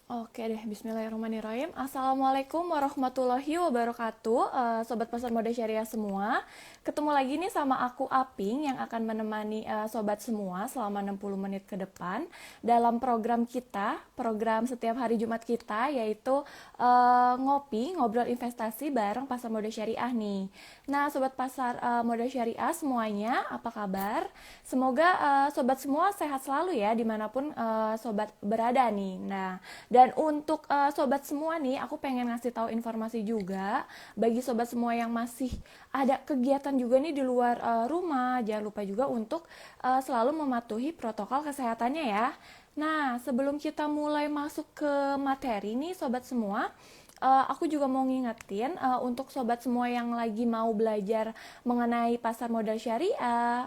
Oke deh, bismillahirrahmanirrahim. Assalamualaikum warahmatullahi wabarakatuh, Sobat Pasar Mode Syariah semua. Ketemu lagi nih sama aku Aping yang akan menemani Sobat semua selama 60 menit ke depan dalam program kita, program setiap hari Jumat kita, yaitu ngopi, ngobrol investasi bareng Pasar Mode Syariah nih. Nah, Sobat Pasar Mode Syariah semuanya, apa kabar? Semoga Sobat semua sehat selalu ya, dimanapun Sobat berada nih. Nah, dan untuk sobat semua nih, aku pengen ngasih tahu informasi juga bagi sobat semua yang masih ada kegiatan juga nih di luar rumah. Jangan lupa juga untuk selalu mematuhi protokol kesehatannya ya. Nah, sebelum kita mulai masuk ke materi nih sobat semua, aku juga mau ngingetin untuk sobat semua yang lagi mau belajar mengenai pasar modal syariah,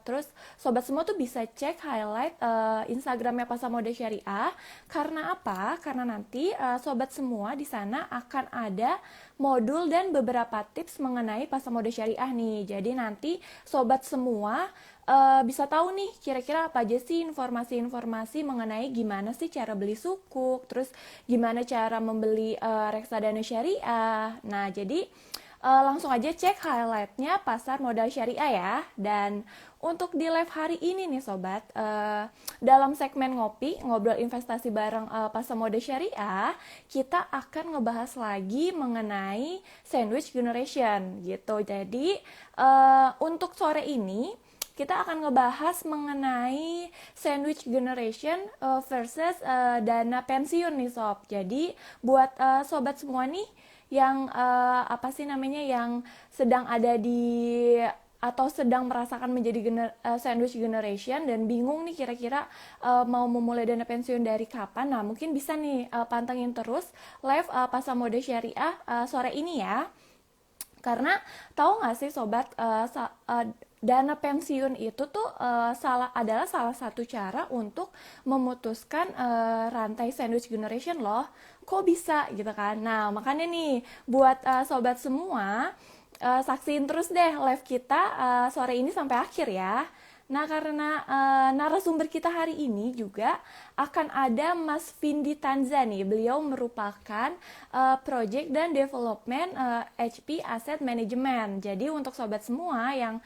terus sobat semua tuh bisa cek highlight Instagramnya pasar modal syariah. Karena apa? Karena nanti sobat semua di sana akan ada modul dan beberapa tips mengenai pasar modal syariah nih. Jadi nanti sobat semua bisa tahu nih kira-kira apa aja sih informasi-informasi mengenai gimana sih cara beli sukuk, terus gimana cara membeli reksadana syariah. Nah, jadi langsung aja cek highlightnya pasar modal syariah ya. Dan untuk di live hari ini nih sobat, dalam segmen ngopi, ngobrol investasi bareng pasar modal syariah, kita akan ngebahas lagi mengenai sandwich generation gitu. Jadi untuk sore ini kita akan ngebahas mengenai sandwich generation versus dana pensiun nih sob. Jadi buat sobat semua nih yang apa sih namanya yang sedang ada di atau sedang merasakan menjadi sandwich generation dan bingung nih kira-kira mau memulai dana pensiun dari kapan. Nah, mungkin bisa nih pantengin terus live Pasar Mode Syariah sore ini ya. Karena tahu nggak sih sobat, dana pensiun itu tuh adalah salah satu cara untuk memutuskan rantai sandwich generation loh. Kok bisa gitu kan? Nah, makanya nih buat sobat semua, saksiin terus deh live kita sore ini sampai akhir ya. Nah, karena narasumber kita hari ini juga akan ada Mas Vindi Tanzani. Beliau merupakan project dan development HP Asset Management. Jadi untuk sobat semua yang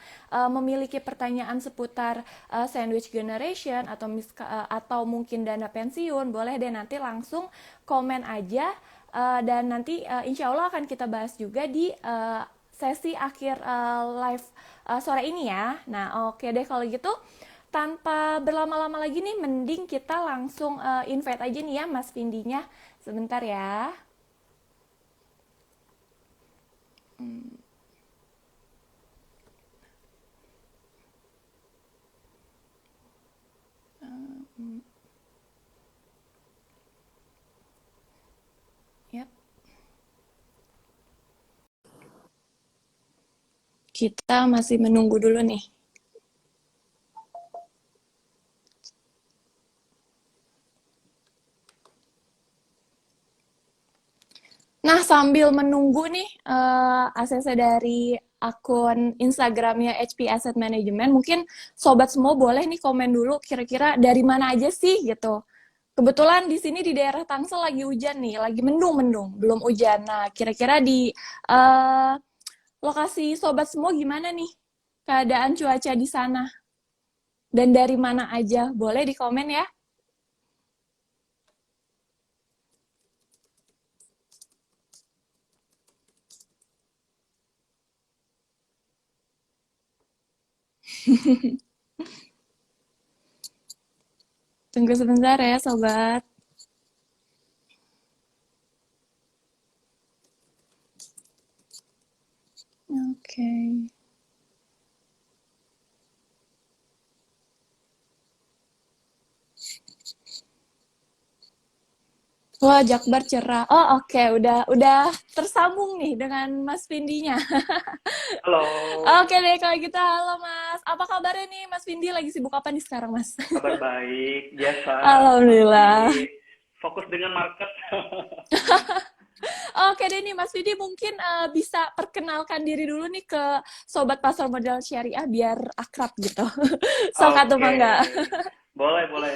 memiliki pertanyaan seputar sandwich generation atau mungkin dana pensiun, boleh deh nanti langsung komen aja. Dan nanti insya Allah akan kita bahas juga di sesi akhir live sore ini ya. Nah, oke deh kalau gitu tanpa berlama-lama lagi nih, mending kita langsung invite aja nih ya Mas Vindinya. Sebentar ya. Yap. Kita masih menunggu dulu nih. Nah, sambil menunggu nih ACC dari akun Instagramnya HP Asset Management, mungkin sobat semua boleh nih komen dulu kira-kira dari mana aja sih gitu. Kebetulan di sini di daerah Tangsel lagi hujan nih, lagi mendung-mendung, belum hujan. Nah, kira-kira di uh, lokasi sobat semua gimana nih keadaan cuaca di sana? Dan dari mana aja? Boleh di komen ya. Tunggu sebentar ya, sobat. Oke. Wah, Jakbar cerah. Oh, oke, udah tersambung nih dengan Mas Vindinya. Halo, Oke deh kalau gitu, halo Mas. Apa kabarnya nih Mas Vindi? Lagi sibuk apa nih sekarang, Mas? kabar baik, biasa, Alhamdulillah. masih fokus dengan market. Oke deh nih Mas Vidi, mungkin bisa perkenalkan diri dulu nih ke Sobat Pasar Modal Syariah biar akrab gitu. Sok atau Oke, mengga? boleh, boleh.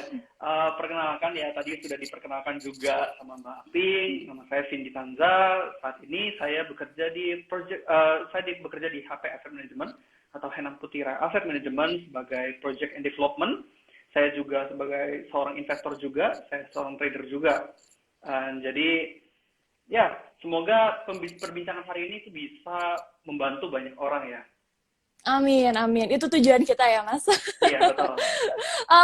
Perkenalkan ya, tadi sudah diperkenalkan juga sama Mbak Aping, nama saya Vindi Tanza. Saat ini saya bekerja di bekerja di HP Asset Management atau Henam Putira Asset Management sebagai Project and Development. Saya juga sebagai seorang investor juga, saya seorang trader juga. Jadi ya, semoga perbincangan hari ini tuh bisa membantu banyak orang ya. Amin, amin. Itu tujuan kita ya, Mas. Iya, betul.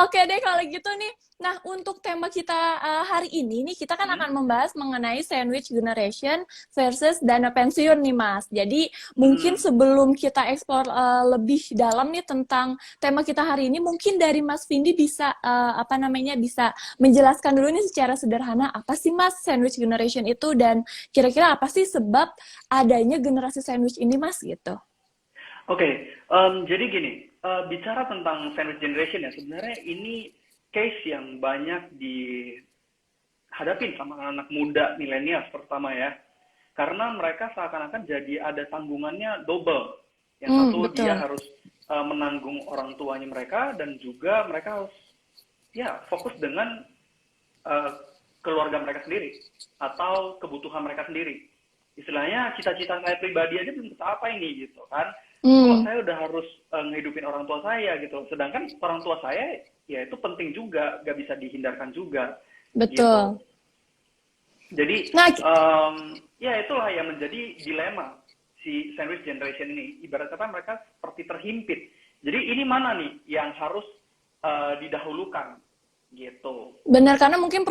Oke deh kalau gitu nih. Nah, untuk tema kita hari ini nih, kita kan Hmm, akan membahas mengenai sandwich generation versus dana pensiun nih, Mas. Jadi, mungkin hmm. sebelum kita explore lebih dalam nih tentang tema kita hari ini, mungkin dari Mas Vindi bisa bisa menjelaskan dulu nih secara sederhana apa sih Mas sandwich generation itu dan kira-kira apa sih sebab adanya generasi sandwich ini, Mas gitu. Oke, jadi gini, bicara tentang sandwich generation ya, sebenarnya ini case yang banyak dihadapin sama anak muda milenial terutama ya. Karena mereka seakan-akan jadi ada tanggungannya double. Yang satu dia Betul. harus menanggung orang tuanya mereka dan juga mereka harus ya fokus dengan eh, keluarga mereka sendiri atau kebutuhan mereka sendiri. Istilahnya cita-cita saya pribadi aja belum tercapai ini gitu kan. Kok Hmm, saya udah harus ngehidupin orang tua saya gitu. Sedangkan orang tua saya ya itu penting juga, gak bisa dihindarkan juga gitu. betul. Jadi Nah, ya itulah yang menjadi dilema si sandwich generation ini. Ibarat kata mereka seperti terhimpit. Jadi ini mana nih yang harus didahulukan gitu. benar karena mungkin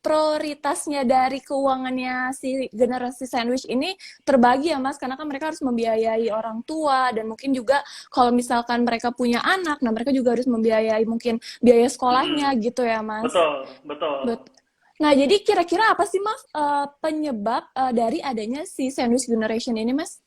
prioritasnya dari keuangannya si generasi sandwich ini terbagi ya Mas, karena kan mereka harus membiayai orang tua dan mungkin juga kalau misalkan mereka punya anak, nah mereka juga harus membiayai mungkin biaya Mm-mm. sekolahnya gitu ya Mas. Betul, betul. Bet Nah, jadi kira-kira apa sih Mas penyebab dari adanya si sandwich generation ini Mas?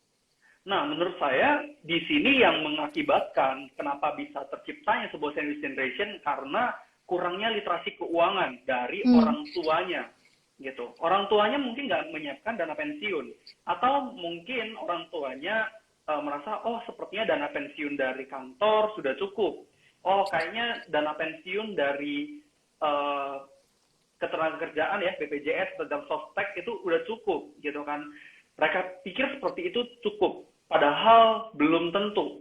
Nah, menurut saya di sini yang mengakibatkan kenapa bisa terciptanya sebuah sandwich generation karena kurangnya literasi keuangan dari Hmm. orang tuanya gitu. Orang tuanya mungkin nggak menyiapkan dana pensiun atau mungkin orang tuanya merasa oh sepertinya dana pensiun dari kantor sudah cukup. Oh kayaknya dana pensiun dari eh, ketenagakerjaan ya BPJS atau Softtek itu udah cukup gitu kan. Mereka pikir seperti itu cukup, padahal belum tentu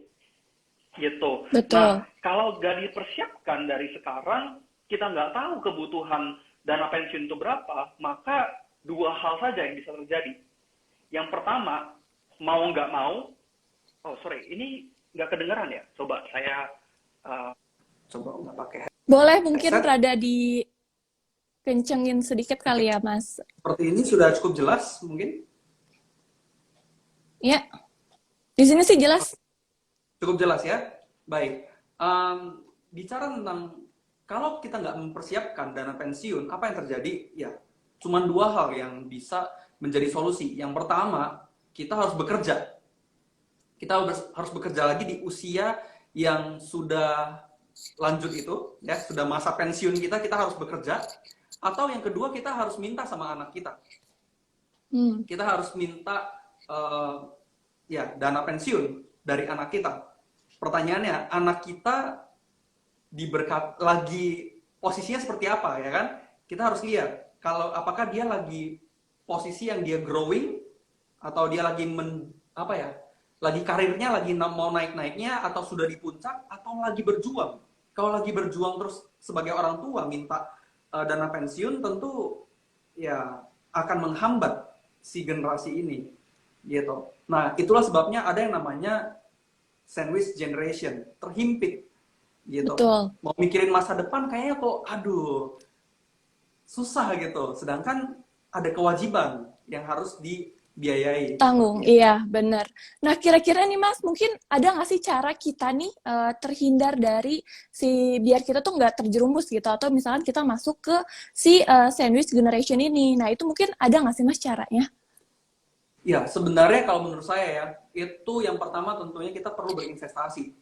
gitu. Nah, Betul. kalau gak dipersiapkan dari sekarang, kita nggak tahu kebutuhan dana pensiun itu berapa, maka dua hal saja yang bisa terjadi. Yang pertama, mau nggak mau, oh sorry, ini nggak kedengeran ya? Coba saya coba nggak pakai Boleh mungkin headset. rada dikencengin sedikit Oke, kali ya Mas. seperti ini sudah cukup jelas mungkin. Ya, di sini sih jelas. Cukup jelas ya? Baik. Bicara tentang kalau kita nggak mempersiapkan dana pensiun, apa yang terjadi? Ya, cuma dua hal yang bisa menjadi solusi. Yang pertama, kita harus bekerja. Kita harus bekerja lagi di usia yang sudah lanjut itu, ya, sudah masa pensiun kita harus bekerja. Atau yang kedua, kita harus minta sama anak kita. Hmm. Kita harus minta ya dana pensiun dari anak kita. Pertanyaannya, anak kita lagi posisinya seperti apa ya kan? Kita harus lihat kalau apakah dia lagi posisi yang dia growing atau dia lagi apa ya? Lagi karirnya lagi mau naik-naiknya atau sudah di puncak atau lagi berjuang. Kalau lagi berjuang terus sebagai orang tua minta dana pensiun tentu ya akan menghambat si generasi ini gitu. Nah, itulah sebabnya ada yang namanya sandwich generation, terhimpit gitu. Betul. Mau mikirin masa depan kayaknya kok aduh susah gitu. Sedangkan ada kewajiban yang harus dibiayai Tanggung, gitu. iya bener. Nah kira-kira nih Mas, mungkin ada nggak sih cara kita nih terhindar dari biar kita tuh nggak terjerumus gitu, atau misalkan kita masuk ke si sandwich generation ini. Nah itu mungkin ada nggak sih Mas caranya? Ya, sebenarnya kalau menurut saya ya, itu yang pertama tentunya kita perlu berinvestasi.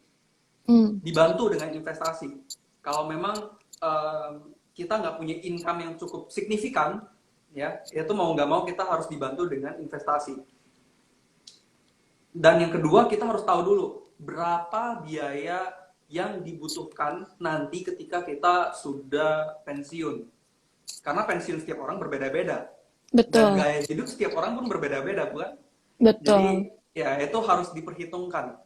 Hmm. Dibantu dengan investasi. Kalau memang kita nggak punya income yang cukup signifikan, ya, itu mau nggak mau kita harus dibantu dengan investasi. Dan yang kedua, kita harus tahu dulu berapa biaya yang dibutuhkan nanti ketika kita sudah pensiun. Karena pensiun setiap orang berbeda-beda. Dan Betul, gaya hidup setiap orang pun berbeda-beda, bukan? betul. Jadi, ya itu harus diperhitungkan.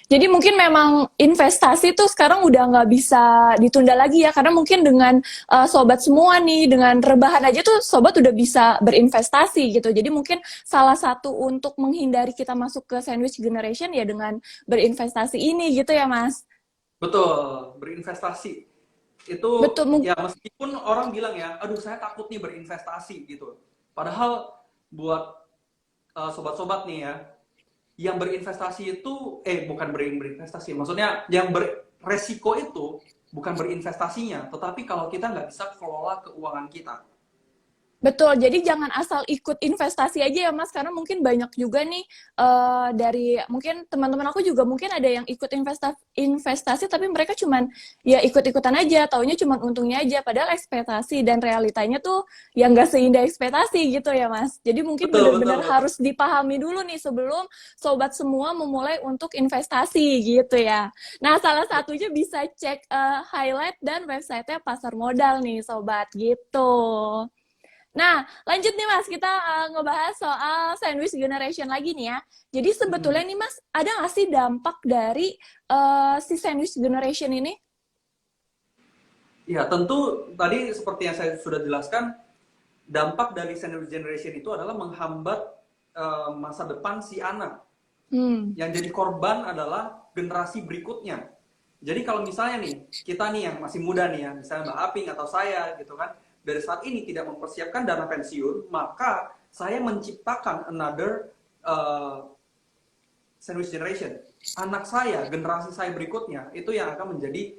Jadi mungkin memang investasi tuh sekarang udah nggak bisa ditunda lagi ya, karena mungkin dengan sobat semua nih, dengan rebahan aja tuh sobat udah bisa berinvestasi gitu. Jadi mungkin salah satu untuk menghindari kita masuk ke sandwich generation ya dengan berinvestasi ini gitu ya Mas. Betul, berinvestasi. Itu Betul, ya meskipun orang bilang ya, aduh saya takut nih berinvestasi gitu. Padahal buat sobat-sobat nih ya, yang berinvestasi itu bukan berinvestasi, maksudnya yang beresiko itu bukan berinvestasinya, tetapi kalau kita nggak bisa kelola keuangan kita. betul, jadi jangan asal ikut investasi aja ya Mas, karena mungkin banyak juga nih dari mungkin teman-teman aku juga mungkin ada yang ikut investasi tapi mereka cuman ya ikut-ikutan aja, taunya cuman untungnya aja, padahal ekspektasi dan realitanya tuh yang nggak seindah ekspektasi gitu ya Mas. Jadi mungkin Betul, betul, benar-benar betul. harus dipahami dulu nih sebelum sobat semua memulai untuk investasi gitu ya. Nah, salah satunya bisa cek highlight dan websitenya Pasar Modal nih sobat gitu. Nah, lanjut nih Mas, kita ngebahas soal sandwich generation lagi nih ya. Jadi sebetulnya Mm-mm. nih Mas, ada nggak sih dampak dari si sandwich generation ini? Ya tentu tadi seperti yang saya sudah jelaskan, dampak dari sandwich generation itu adalah menghambat masa depan si anak. Hmm, Yang jadi korban adalah generasi berikutnya. Jadi kalau misalnya nih, kita nih yang masih muda nih ya, misalnya Mbak Aping atau saya gitu kan, dari saat ini tidak mempersiapkan dana pensiun, maka saya menciptakan another sandwich generation. Anak saya, generasi saya berikutnya, itu yang akan menjadi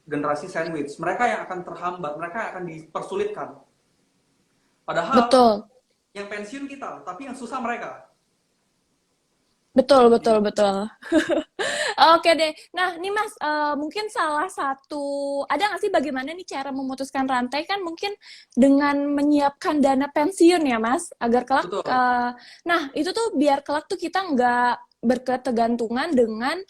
generasi sandwich. Mereka yang akan terhambat, mereka yang akan dipersulitkan. Padahal betul. yang pensiun kita, tapi yang susah mereka. Betul, betul, Gitu. betul. Oke deh. Nah, nih Mas, mungkin salah satu, ada nggak sih bagaimana nih cara memutuskan rantai kan mungkin dengan menyiapkan dana pensiun ya Mas, agar kelak, Betul, nah itu tuh biar kelak tuh kita nggak berketergantungan dengan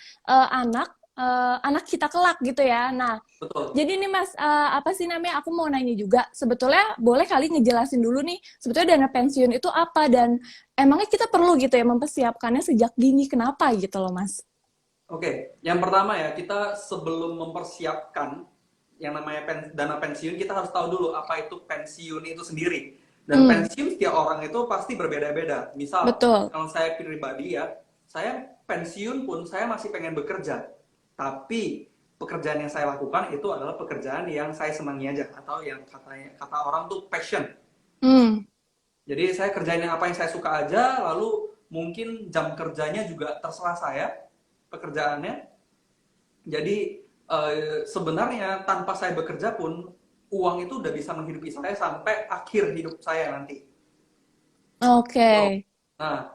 anak kita kelak gitu ya. Nah, betul. jadi nih Mas, apa sih namanya? Aku mau nanya juga. Sebetulnya boleh kali ngejelasin dulu nih, sebetulnya dana pensiun itu apa dan emangnya kita perlu gitu ya mempersiapkannya sejak dini. Kenapa gitu loh Mas? Oke, yang pertama ya, kita sebelum mempersiapkan yang namanya dana pensiun, kita harus tahu dulu apa itu pensiun itu sendiri. Dan Hmm, pensiun setiap orang itu pasti berbeda-beda. Misal, betul. kalau saya pribadi ya, saya pensiun pun saya masih pengen bekerja. Tapi pekerjaan yang saya lakukan itu adalah pekerjaan yang saya senangi aja, atau yang kata orang tuh passion. Hmm, Jadi saya kerjain apa yang saya suka aja, lalu mungkin jam kerjanya juga terserah saya pekerjaannya. Jadi sebenarnya tanpa saya bekerja pun uang itu udah bisa menghidupi saya sampai akhir hidup saya nanti. oke. Tuh. Nah,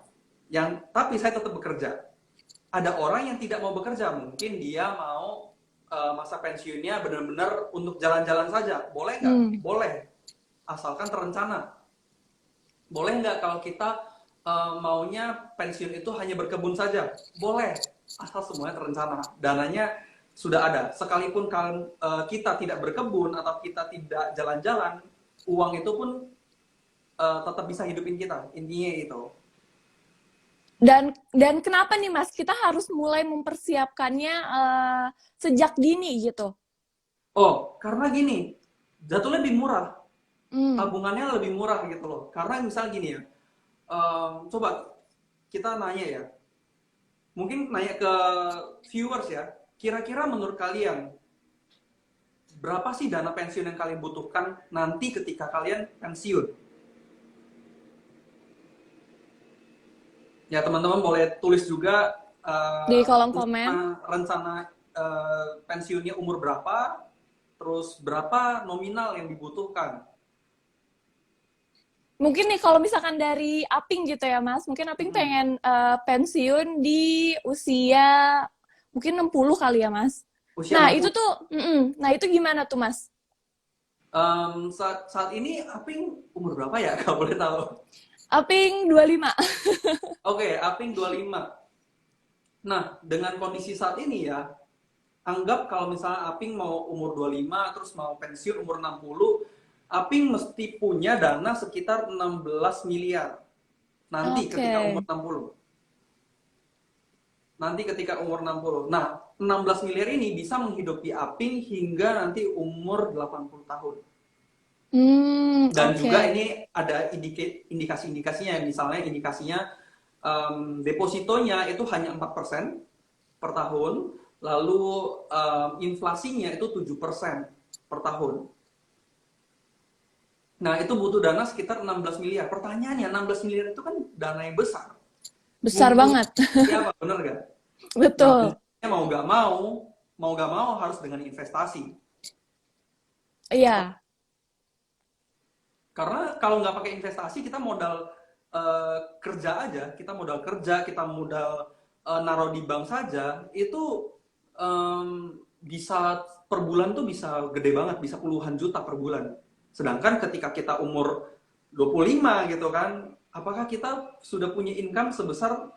tapi saya tetap bekerja. Ada orang yang tidak mau bekerja, mungkin dia mau masa pensiunnya benar-benar untuk jalan-jalan saja. Boleh nggak? Hmm. Boleh, asalkan terencana. Boleh nggak kalau kita maunya pensiun itu hanya berkebun saja? Boleh, asal semuanya terencana. Dananya sudah ada. Sekalipun kita tidak berkebun atau kita tidak jalan-jalan, uang itu pun tetap bisa hidupin kita. Intinya itu. Dan kenapa nih Mas kita harus mulai mempersiapkannya sejak dini gitu? Oh, karena gini, jatuhnya lebih murah. Hmm. Tabungannya lebih murah gitu loh. Karena misal gini ya, coba kita nanya ya, mungkin nanya ke viewers ya, kira-kira menurut kalian berapa sih dana pensiun yang kalian butuhkan nanti ketika kalian pensiun? Ya teman-teman boleh tulis juga Di kolom komen. rencana pensiunnya umur berapa, terus berapa nominal yang dibutuhkan. Mungkin nih kalau misalkan dari Aping gitu ya Mas, mungkin Aping Mm-mm. pengen pensiun di usia mungkin 60 kali ya Mas. Usia Nah itu 60. tuh, nah itu gimana tuh Mas? Saat ini Aping umur berapa ya, kalau boleh tahu? Aping 25. Oke, Aping 25. Nah, dengan kondisi saat ini ya, anggap kalau misalnya Aping mau umur 25, terus mau pensiun umur 60, Aping mesti punya dana sekitar 16 miliar. Nanti ketika umur Oke. 60. Nanti ketika umur 60. Nah, 16 miliar ini bisa menghidupi Aping hingga nanti umur 80 tahun. Dan Oke. juga ini ada indikasi-indikasinya, misalnya indikasinya depositonya itu hanya 4% per tahun, lalu inflasinya itu 7% per tahun. Nah, itu butuh dana sekitar 16 miliar. Pertanyaannya, 16 miliar itu kan dana yang besar. Besar Ngumpul banget. siapa, bener gak? Nah, Betul. kuncinya mau gak mau harus dengan investasi. Iya, Karena kalau nggak pakai investasi, kita modal kerja aja, kita modal naruh di bank saja, itu bisa per bulan tuh bisa gede banget, bisa puluhan juta per bulan. Sedangkan ketika kita umur 25 gitu kan, apakah kita sudah punya income sebesar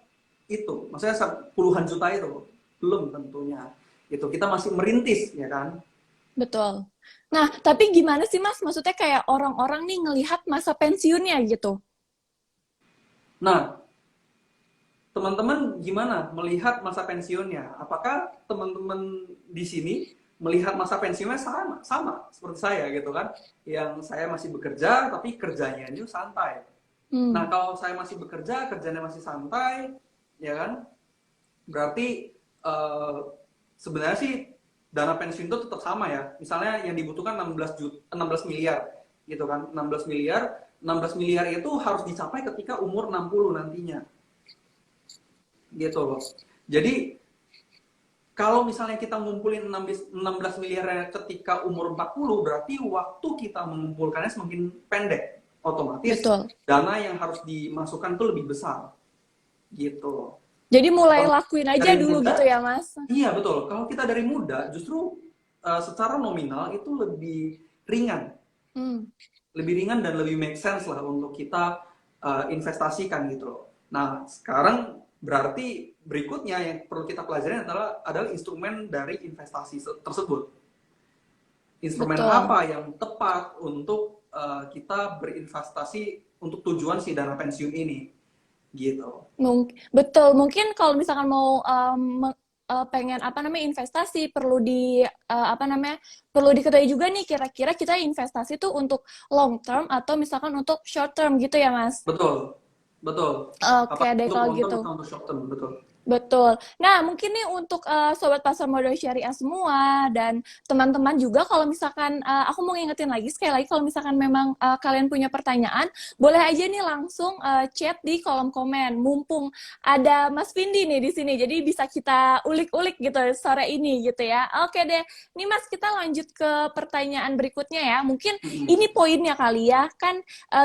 itu? Maksudnya puluhan juta itu? Belum tentunya. Itu kita masih merintis, ya kan? betul. Nah, tapi gimana sih Mas? Maksudnya kayak orang-orang nih ngelihat masa pensiunnya gitu. Nah, teman-teman gimana melihat masa pensiunnya? Apakah teman-teman di sini melihat masa pensiunnya sama seperti saya gitu kan? Yang saya masih bekerja tapi kerjanya itu santai. Nah, Hmm, kalau saya masih bekerja, kerjanya masih santai, ya kan? Berarti sebenarnya sih dana pensiun itu tetap sama ya. Misalnya yang dibutuhkan 16 miliar gitu kan. 16 miliar itu harus dicapai ketika umur 60 nantinya gitu loh. Jadi kalau misalnya kita ngumpulin 16 miliar ketika umur 40, berarti waktu kita mengumpulkannya semakin pendek. Otomatis betul. dana yang harus dimasukkan tuh lebih besar gitu loh. Jadi mulai Kalau lakuin aja dari dulu gitu muda, ya, Mas. iya betul. Kalau kita dari muda, justru secara nominal itu lebih ringan. Hmm, Lebih ringan dan lebih make sense lah untuk kita investasikan gitu loh. Nah, sekarang berarti berikutnya yang perlu kita pelajari adalah instrumen dari investasi tersebut. Instrumen betul. apa yang tepat untuk kita berinvestasi untuk tujuan si dana pensiun ini gitu. Betul. Mungkin kalau misalkan mau pengen apa namanya investasi perlu apa namanya perlu diketahui juga nih kira-kira kita investasi tuh untuk long term atau misalkan untuk short term gitu ya, Mas. Betul, betul. Oke Apakah deh untuk kalau long term gitu. atau untuk short term, betul. Betul. Nah, mungkin nih untuk sobat pasar modal syariah semua dan teman-teman juga kalau misalkan aku mau ngingetin lagi sekali lagi kalau misalkan memang kalian punya pertanyaan, boleh aja nih langsung chat di kolom komen. Mumpung ada Mas Vindi nih di sini, jadi bisa kita ulik-ulik gitu sore ini gitu ya. Oke deh. Nih Mas, kita lanjut ke pertanyaan berikutnya ya. Mungkin ini poinnya kali ya, kan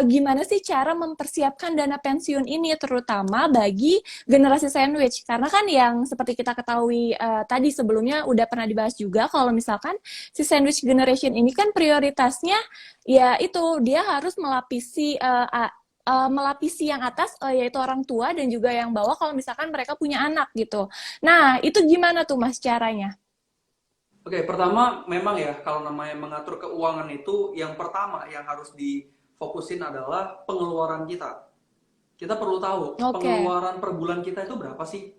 gimana sih cara mempersiapkan dana pensiun ini terutama bagi generasi sandwich karena kan yang seperti kita ketahui tadi sebelumnya udah pernah dibahas juga kalau misalkan si sandwich generation ini kan prioritasnya ya itu dia harus melapisi yang atas yaitu orang tua dan juga yang bawah kalau misalkan mereka punya anak gitu. Nah, itu gimana tuh Mas caranya? Oke, pertama memang ya kalau namanya mengatur keuangan itu yang pertama yang harus difokusin adalah pengeluaran kita. Kita perlu tahu Oke. pengeluaran per bulan kita itu berapa sih.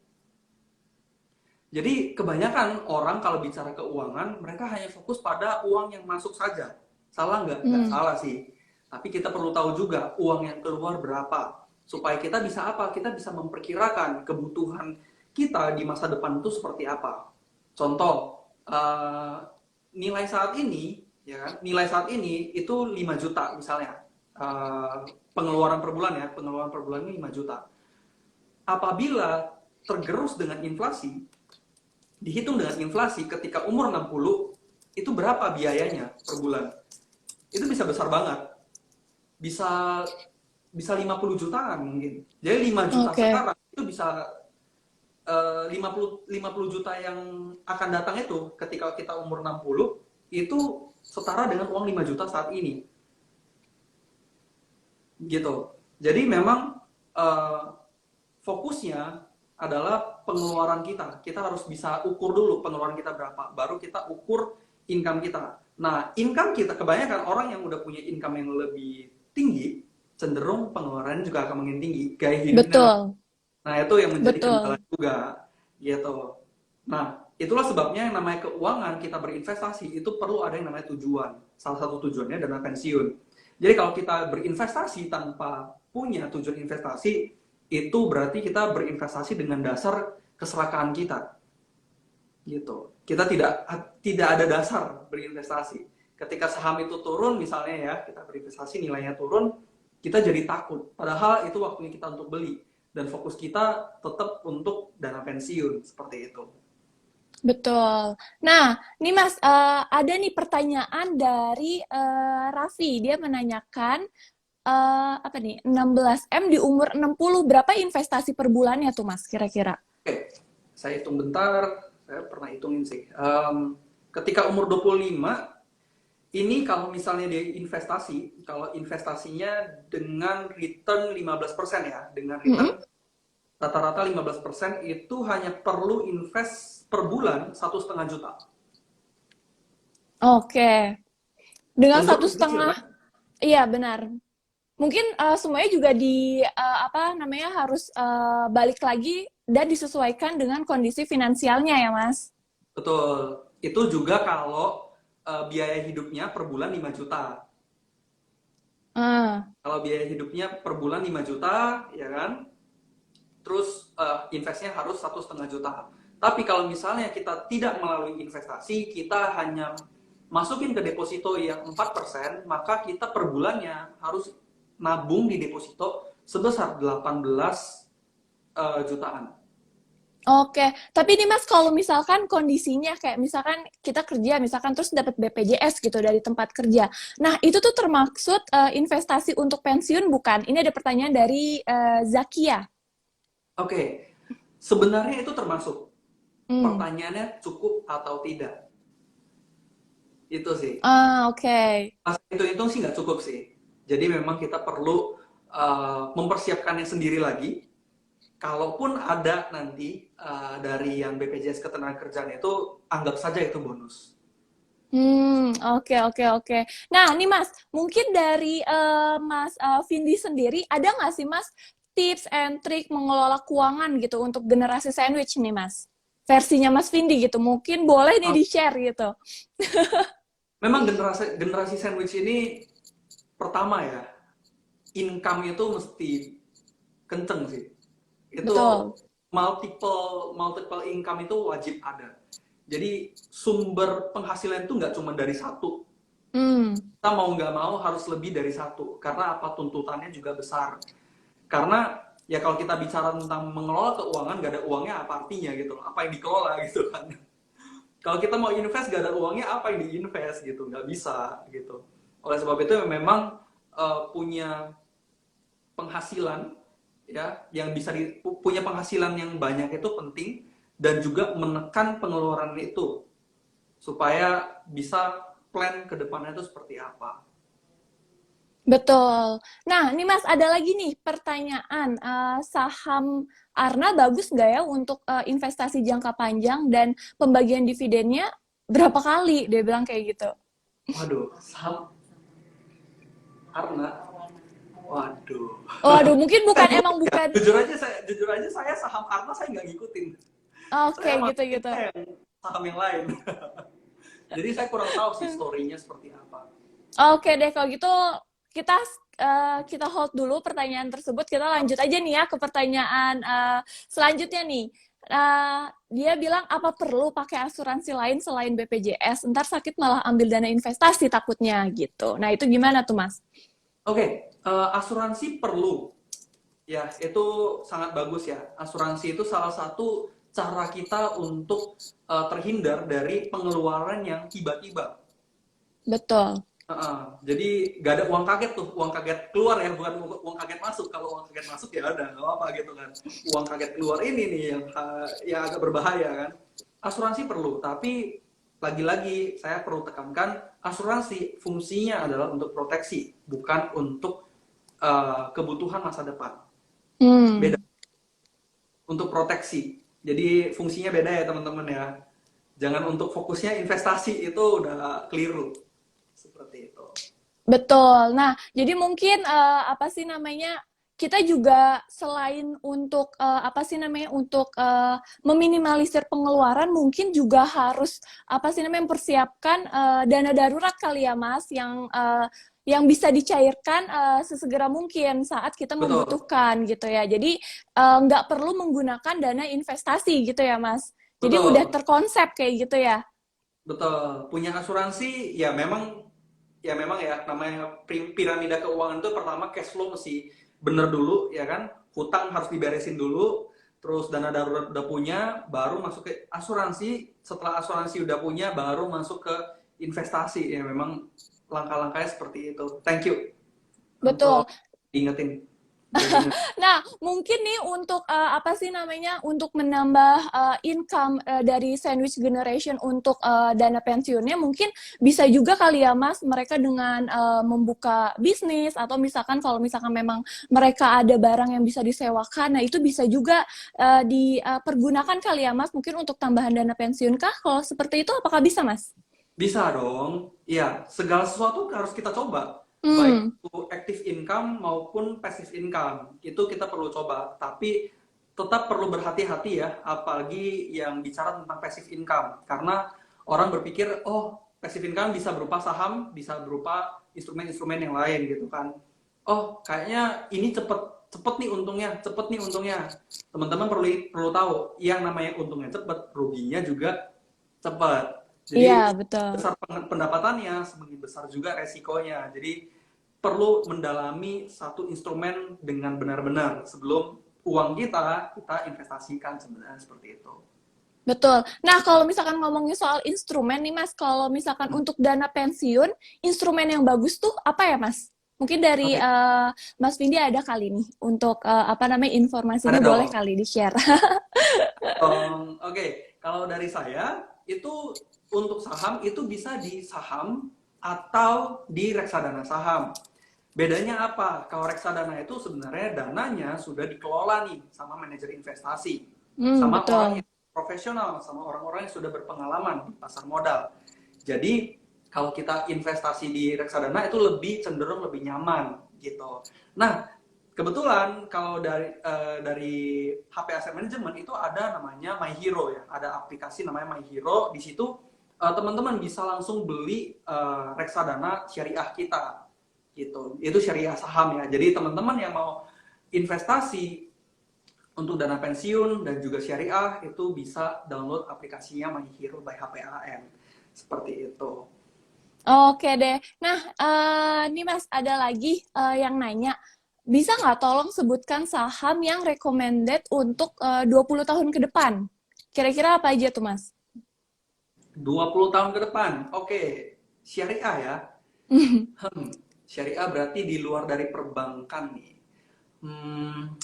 Jadi kebanyakan orang kalau bicara keuangan mereka hanya fokus pada uang yang masuk saja. Salah nggak? Nggak Hmm, salah sih. Tapi kita perlu tahu juga uang yang keluar berapa. Supaya kita bisa apa? Kita bisa memperkirakan kebutuhan kita di masa depan itu seperti apa. Contoh, nilai saat ini, ya kan? Nilai saat ini itu 5 juta misalnya. Pengeluaran per bulan ya, pengeluaran per bulan ini 5 juta. Apabila tergerus dengan inflasi, dihitung dengan inflasi ketika umur 60, itu berapa biayanya per bulan? Itu bisa besar banget. Bisa bisa 50 jutaan mungkin. Jadi 5 juta oke. sekarang itu bisa 50 juta yang akan datang itu ketika kita umur 60 itu setara dengan uang 5 juta saat ini. Gitu. Jadi memang fokusnya adalah pengeluaran kita. Kita harus bisa ukur dulu pengeluaran kita berapa, baru kita ukur income kita. Nah, income kita, kebanyakan orang yang udah punya income yang lebih tinggi, cenderung pengeluarannya juga akan makin tinggi. Gaya hidupnya. Betul. Nah, itu yang menjadi Betul. kendala juga. Gitu. Nah, itulah sebabnya yang namanya keuangan, kita berinvestasi, itu perlu ada yang namanya tujuan. Salah satu tujuannya dana pensiun. Jadi kalau kita berinvestasi tanpa punya tujuan investasi, itu berarti kita berinvestasi dengan dasar keserakahan kita. Gitu. Kita tidak ada dasar berinvestasi. Ketika saham itu turun misalnya ya, kita berinvestasi nilainya turun, kita jadi takut. Padahal itu waktunya kita untuk beli dan fokus kita tetap untuk dana pensiun seperti itu. Betul. Nah, nih Mas, ada nih pertanyaan dari Raffi. Dia menanyakan apa nih, 16M di umur 60, berapa investasi per bulannya tuh Mas kira-kira? Oke, saya hitung bentar. Saya pernah hitungin sih. Ketika umur 25, ini kalau misalnya dia investasi, kalau investasinya dengan return 15% ya, dengan return rata-rata 15%, itu hanya perlu invest per bulan 1,5 juta. Oke. Dengan Tentu satu masih kecil setengah, kan? iya benar. Mungkin semuanya juga di apa namanya harus balik lagi dan disesuaikan dengan kondisi finansialnya ya Mas. Betul. Itu juga kalau biaya hidupnya per bulan 5 juta. Ah, Kalau biaya hidupnya per bulan 5 juta, ya kan? Terus investnya harus 1,5 juta. Tapi kalau misalnya kita tidak melalui investasi, kita hanya masukin ke deposito yang 4%, maka kita per bulannya harus nabung di deposito sebesar 18 jutaan. Oke, tapi ini Mas kalau misalkan kondisinya kayak misalkan kita kerja misalkan terus dapat BPJS gitu dari tempat kerja. Nah, itu tuh termaksud investasi untuk pensiun bukan? Ini ada pertanyaan dari Zakia. Oke, sebenarnya itu termasuk. Hmm. Pertanyaannya cukup atau tidak. Itu sih. Ah, oke. Pas hitung-hitung sih nggak cukup sih. Jadi memang kita perlu mempersiapkannya sendiri lagi. Kalaupun ada nanti dari yang BPJS Ketenagakerjaan itu, anggap saja itu bonus. Oke, oke, oke. Nah, nih Mas, mungkin dari Mas Vindi sendiri, ada nggak sih Mas tips and trick mengelola keuangan gitu untuk generasi sandwich nih Mas? Versinya Mas Vindi gitu, mungkin boleh nih di-share gitu. Memang generasi sandwich ini pertama ya, income itu mesti kenceng sih. Itu Betul. multiple income itu wajib ada. Jadi sumber penghasilan itu nggak cuma dari satu. Hmm, Kita mau nggak mau harus lebih dari satu. Karena apa, tuntutannya juga besar. Karena ya kalau kita bicara tentang mengelola keuangan, nggak ada uangnya apa artinya gitu. Apa yang dikelola gitu kan. Kalau kita mau invest gak ada uangnya, apa yang diinvest gitu, nggak bisa gitu. Oleh sebab itu memang punya penghasilan ya, yang bisa punya penghasilan yang banyak itu penting, dan juga menekan pengeluaran itu supaya bisa plan ke depannya itu seperti apa. betul. Nah, nih Mas, ada lagi nih pertanyaan. Saham Arna bagus nggak ya untuk investasi jangka panjang dan pembagian dividennya berapa kali? Dia bilang kayak gitu. Waduh, saham Arna, waduh. Waduh, mungkin bukan Saya emang bukan. jujur aja saya saham Arna saya nggak ngikutin. Oke, Saya masukin gitu-gitu. yang saham yang lain. Jadi saya kurang tahu sih story-nya seperti apa. Oke deh, kalau gitu kita kita hold dulu pertanyaan tersebut. Kita lanjut aja nih ya ke pertanyaan selanjutnya nih. Dia bilang apa perlu pakai asuransi lain selain BPJS? Ntar sakit malah ambil dana investasi takutnya gitu. Nah itu gimana tuh Mas? Oke, asuransi perlu. Ya, itu sangat bagus ya. Asuransi itu salah satu cara kita untuk terhindar dari pengeluaran yang tiba-tiba. Betul. Jadi gak ada uang kaget tuh, uang kaget keluar ya, bukan uang kaget masuk. Kalau uang kaget masuk ya ada, nggak apa gitu kan. Uang kaget keluar ini nih yang agak berbahaya kan. Asuransi perlu, tapi lagi-lagi saya perlu tekankan, asuransi fungsinya adalah untuk proteksi, bukan untuk kebutuhan masa depan. Hmm. Beda, untuk proteksi. Jadi fungsinya beda ya teman-teman ya. Jangan untuk fokusnya investasi, itu udah keliru. Seperti itu. Betul. Nah, jadi mungkin apa sih namanya? Kita juga selain untuk apa sih namanya untuk meminimalisir pengeluaran, mungkin juga harus apa sih namanya mempersiapkan dana darurat kali ya, Mas, yang bisa dicairkan sesegera mungkin saat kita Betul, membutuhkan gitu ya. Jadi nggak perlu menggunakan dana investasi gitu ya, Mas. Jadi udah betul, terkonsep kayak gitu ya. betul. Punya asuransi ya memang ya namanya piramida keuangan itu pertama cash flow mesti bener dulu ya kan, hutang harus diberesin dulu, terus dana darurat udah punya, baru masuk ke asuransi, setelah asuransi udah punya baru masuk ke investasi. Ya memang langkah-langkahnya seperti itu. Thank you Betul. untuk diingetin, udah diinget. Nah, mungkin nih untuk apa sih namanya untuk menambah income dari sandwich generation untuk dana pensiunnya mungkin bisa juga kali ya Mas mereka dengan membuka bisnis atau misalkan kalau misalkan memang mereka ada barang yang bisa disewakan, nah itu bisa juga dipergunakan kali ya Mas mungkin untuk tambahan dana pensiun kah? Kalau seperti itu apakah bisa Mas? Bisa dong. Iya, segala sesuatu harus kita coba. Baik Hmm, itu active income maupun passive income. Itu kita perlu coba. Tapi tetap perlu berhati-hati ya, apalagi yang bicara tentang passive income. Karena orang berpikir, oh passive income bisa berupa saham, bisa berupa instrumen-instrumen yang lain gitu kan. Oh, kayaknya ini cepet nih untungnya, cepet nih untungnya. Teman-teman perlu perlu tahu, yang namanya untungnya cepet, ruginya juga cepat. iya Jadi betul. besar pendapatannya, semakin besar juga resikonya. Jadi perlu mendalami satu instrumen dengan benar-benar sebelum uang kita investasikan, sebenarnya seperti itu. Betul. Nah, kalau misalkan ngomongin soal instrumen nih, Mas, kalau misalkan Hmm. untuk dana pensiun, instrumen yang bagus tuh apa ya, Mas? Mungkin dari Oke, Mas Vindi ada kali nih untuk apa namanya ada informasinya boleh dong. kali di-share. Oke, kalau dari saya itu untuk saham itu bisa di saham atau di reksadana saham. Bedanya apa? Kalau reksadana itu sebenarnya dananya sudah dikelola nih sama manajer investasi, sama orang Betul. yang profesional, sama orang-orang yang sudah berpengalaman di pasar modal. Jadi kalau kita investasi di reksadana itu lebih cenderung lebih nyaman gitu. Nah, kebetulan kalau dari HP Asset Management itu ada namanya My Hero ya, ada aplikasi namanya My Hero. Di situ teman-teman bisa langsung beli reksadana syariah kita gitu. Itu syariah saham ya. Jadi teman-teman yang mau investasi untuk dana pensiun dan juga syariah itu bisa download aplikasinya My Hero by HPAM. Seperti itu. Oke deh. Nah, nih Mas, ada lagi yang nanya, bisa nggak tolong sebutkan saham yang recommended untuk 20 tahun ke depan? Kira-kira apa aja tuh, Mas? 20 tahun ke depan. Oke, syariah ya. Syariah berarti di luar dari perbankan nih. Hmm,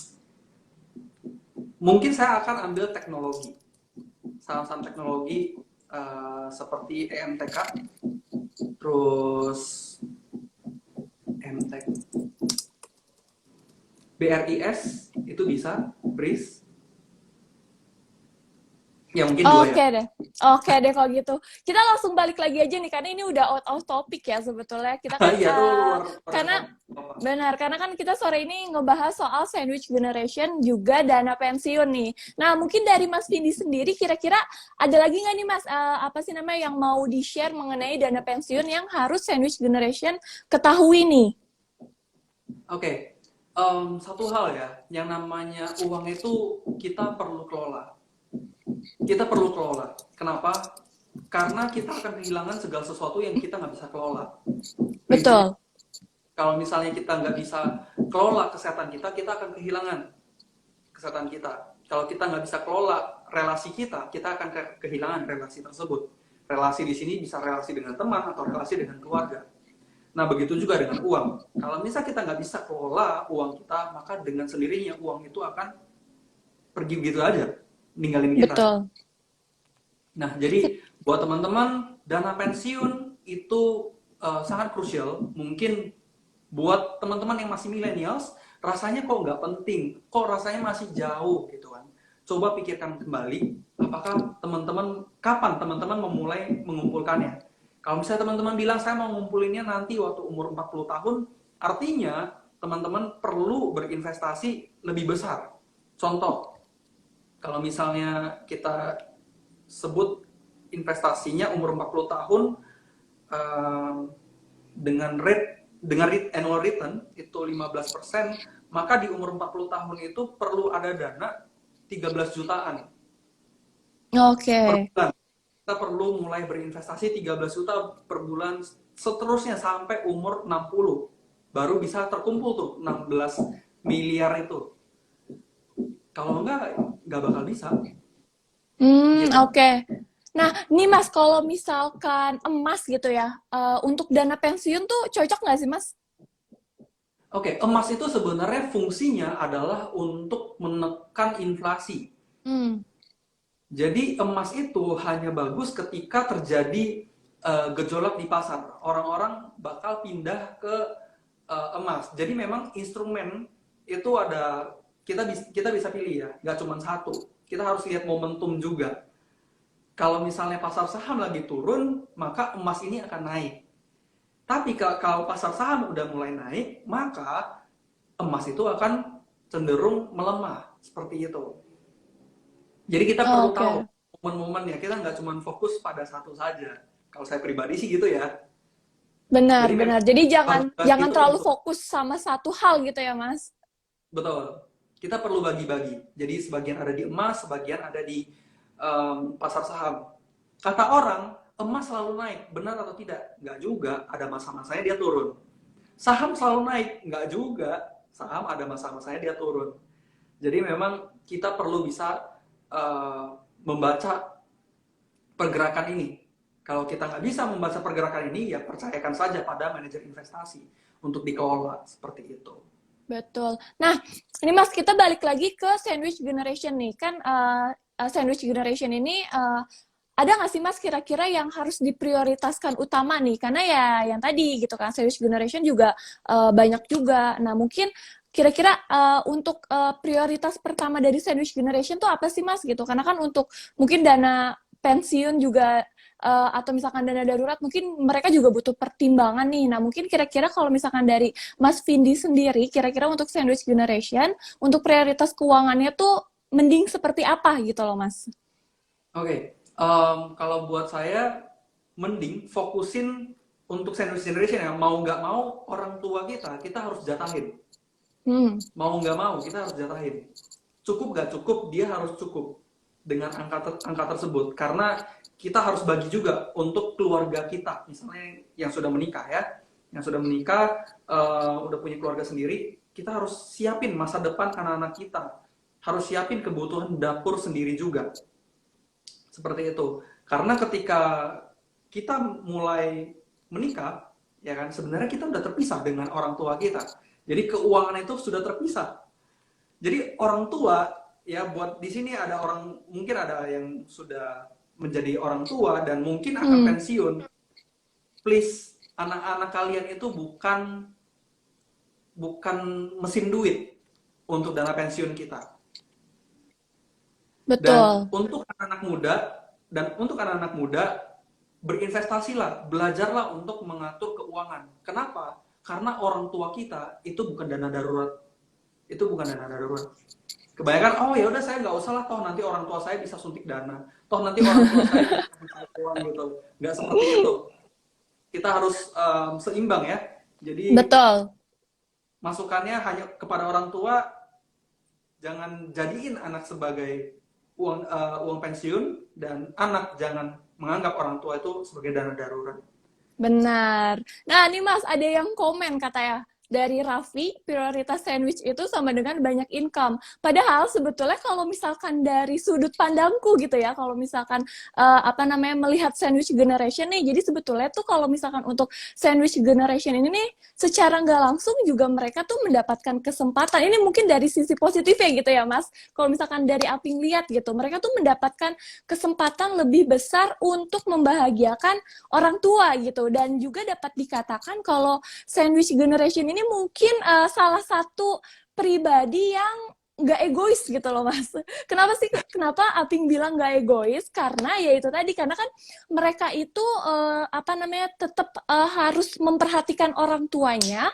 mungkin saya akan ambil teknologi. Saham-saham teknologi seperti EMTK, terus MTEK, BRIS itu bisa, BRIS, ya mungkin dua ya. Oke deh, oke deh kalau gitu. Kita langsung balik lagi aja nih, karena ini udah out of topic ya sebetulnya. Kita kan, Iya tuh luar pada karena apa. benar, karena kan kita sore ini ngebahas soal sandwich generation juga dana pensiun nih. Nah, mungkin dari Mas Vindi sendiri, kira-kira ada lagi nggak nih Mas, apa sih namanya yang mau di-share mengenai dana pensiun yang harus sandwich generation ketahui nih? Oke, satu hal ya, yang namanya uang itu kita perlu kelola. Kita perlu kelola. Kenapa? Karena kita akan kehilangan segala sesuatu yang kita nggak bisa kelola. Prinsipnya, Betul, kalau misalnya kita nggak bisa kelola kesehatan kita akan kehilangan kesehatan kita. Kalau kita nggak bisa kelola relasi kita akan kehilangan relasi tersebut. Relasi di sini bisa relasi dengan teman atau relasi dengan keluarga. Nah, begitu juga dengan uang. Kalau misalnya kita nggak bisa kelola uang kita, maka dengan sendirinya uang itu akan pergi begitu aja, ninggalin kita. betul. Nah, jadi Buat teman-teman, dana pensiun itu sangat krusial. Mungkin buat teman-teman yang masih millennials, rasanya kok nggak penting, kok rasanya masih jauh gitu kan. Coba pikirkan kembali, apakah teman-teman, kapan teman-teman memulai mengumpulkannya. Kalau misalnya teman-teman bilang saya mau ngumpulinnya nanti waktu umur 40 tahun, artinya teman-teman perlu berinvestasi lebih besar. Contoh, kalau misalnya kita sebut investasinya umur 40 tahun eh, dengan rate annual return itu 15%, maka di umur 40 tahun itu perlu ada dana 13 jutaan Oke. per bulan. Kita perlu mulai berinvestasi 13 juta per bulan, seterusnya sampai umur 60. Baru bisa terkumpul tuh 16 miliar itu. Kalau nggak bakal bisa. Gitu. Oke. Nah, nih Mas, kalau misalkan emas gitu ya, untuk dana pensiun tuh cocok nggak sih Mas? Oke, emas itu sebenarnya fungsinya adalah untuk menekan inflasi. Hmm. Jadi emas itu hanya bagus ketika terjadi gejolak di pasar. Orang-orang bakal pindah ke emas. Jadi memang instrumen itu ada, kita bisa pilih ya, nggak cuma satu. Kita harus lihat momentum juga. Kalau misalnya pasar saham lagi turun, maka emas ini akan naik. Tapi kalau pasar saham udah mulai naik, maka emas itu akan cenderung melemah seperti itu. Jadi kita perlu Oke. tahu momen-momennya. Kita nggak cuma fokus pada satu saja. Kalau saya pribadi sih gitu ya. Benar, Jadi memang benar. Jadi jangan bagi jangan itu terlalu untuk fokus sama satu hal gitu ya, Mas. betul. Kita perlu bagi-bagi. Jadi sebagian ada di emas, sebagian ada di pasar saham. Kata orang, emas selalu naik. Benar atau tidak? Nggak juga. Ada masa-masanya dia turun. Saham selalu naik. Nggak juga. Saham ada masa-masanya dia turun. Jadi memang kita perlu bisa membaca pergerakan ini. Kalau kita nggak bisa membaca pergerakan ini, ya percayakan saja pada manajer investasi untuk dikelola seperti itu. Betul. Nah, ini Mas, kita balik lagi ke sandwich generation nih. Kan sandwich generation ini ada nggak sih Mas kira-kira yang harus diprioritaskan utama nih? Karena ya yang tadi gitu kan, sandwich generation juga banyak juga. Nah, mungkin kira-kira untuk prioritas pertama dari sandwich generation tuh apa sih Mas gitu? Karena kan untuk mungkin dana pensiun juga atau misalkan dana darurat mungkin mereka juga butuh pertimbangan nih. Nah, mungkin kira-kira kalau misalkan dari Mas Vindi sendiri, kira-kira untuk sandwich generation, untuk prioritas keuangannya tuh mending seperti apa gitu loh, Mas? Oke, kalau buat saya mending fokusin untuk sandwich generation ya. Mau nggak mau orang tua kita harus jatahin. Mau nggak mau kita harus jatahin. Cukup nggak cukup, dia harus cukup dengan angka tersebut. Karena kita harus bagi juga untuk keluarga kita. Misalnya yang sudah menikah ya, yang sudah menikah, udah punya keluarga sendiri, kita harus siapin masa depan anak-anak kita. Harus siapin kebutuhan dapur sendiri juga. Seperti itu. Karena ketika kita mulai menikah, ya kan, sebenarnya kita udah terpisah dengan orang tua kita. Jadi keuangan itu sudah terpisah. Jadi orang tua, ya buat di sini ada orang, mungkin ada yang sudah menjadi orang tua dan mungkin akan pensiun. Please, anak-anak kalian itu bukan mesin duit untuk dana pensiun kita. Betul. Dan untuk anak-anak muda berinvestasilah, belajarlah untuk mengatur keuangan. Kenapa? Karena orang tua kita itu bukan dana darurat. Itu bukan dana darurat. Kebanyakan, oh ya udah saya nggak usah lah, toh nanti orang tua saya bisa suntik dana, toh nanti orang tua saya bisa uang gitu. Nggak seperti itu. Kita harus seimbang ya. Jadi Betul. masukannya hanya kepada orang tua, jangan jadiin anak sebagai uang pensiun, dan anak jangan menganggap orang tua itu sebagai dana darurat. Benar. Nah, nih Mas, ada yang komen katanya, dari Raffi, prioritas sandwich itu sama dengan banyak income. Padahal sebetulnya kalau misalkan dari sudut pandangku gitu ya, kalau misalkan apa namanya melihat sandwich generation nih, jadi sebetulnya tuh kalau misalkan untuk sandwich generation ini nih, secara nggak langsung juga mereka tuh mendapatkan kesempatan. Ini mungkin dari sisi positifnya gitu ya, Mas. Kalau misalkan dari Aping lihat gitu, mereka tuh mendapatkan kesempatan lebih besar untuk membahagiakan orang tua gitu, dan juga dapat dikatakan kalau sandwich generation ini mungkin salah satu pribadi yang nggak egois gitu loh, Mas. Kenapa sih? Kenapa Aping bilang nggak egois? Karena ya itu tadi, karena kan mereka itu apa namanya tetap harus memperhatikan orang tuanya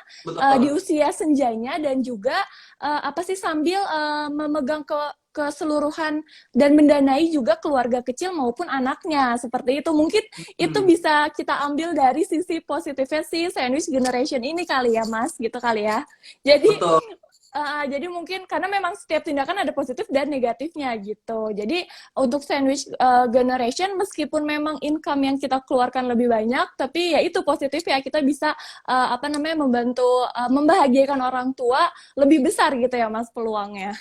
di Betul. usia senjanya, dan juga apa sih sambil memegang keseluruhan dan mendanai juga keluarga kecil maupun anaknya, seperti itu. Mungkin itu Hmm, bisa kita ambil dari sisi positifnya si sandwich generation ini kali ya, Mas, gitu kali ya. Jadi betul. jadi mungkin karena memang setiap tindakan ada positif dan negatifnya gitu. Jadi untuk sandwich generation, meskipun memang income yang kita keluarkan lebih banyak, tapi ya itu positif ya, kita bisa apa namanya membantu membahagiakan orang tua lebih besar gitu ya, Mas, peluangnya.